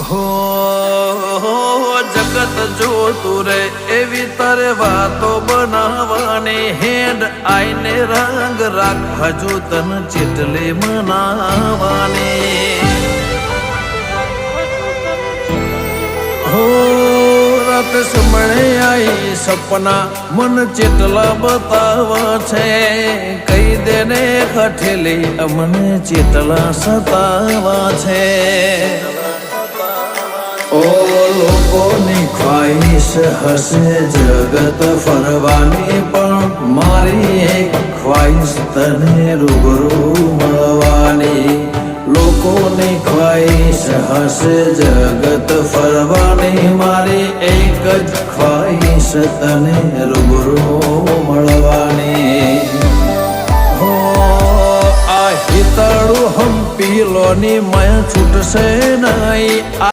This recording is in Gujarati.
હો જગત જોતું રે એવી તારે વાતો બનાવવાની હેડ આઈને રંગ રાખ હજુ તન ચેટલે મનાવાની હો રાત સમળે આઈ સપના મન ચેટલા બતાવા છે કઈ દેને હઠેલી અમને ચેટલા સતાવા છે ઓ લોકોની ખ્વાહિશ હશે જગત ફરવાની પણ મારી એક ખ્વાહિશ તને રૂબરૂ મળવાની લોકોની ખ્વાહિશ હશે જગત ફરવાની મારી એક જ ખ્વાહિશ તને રૂબરૂ મળવાની હો આ હિતળું હમ પીલોની મય છૂટશે નહીં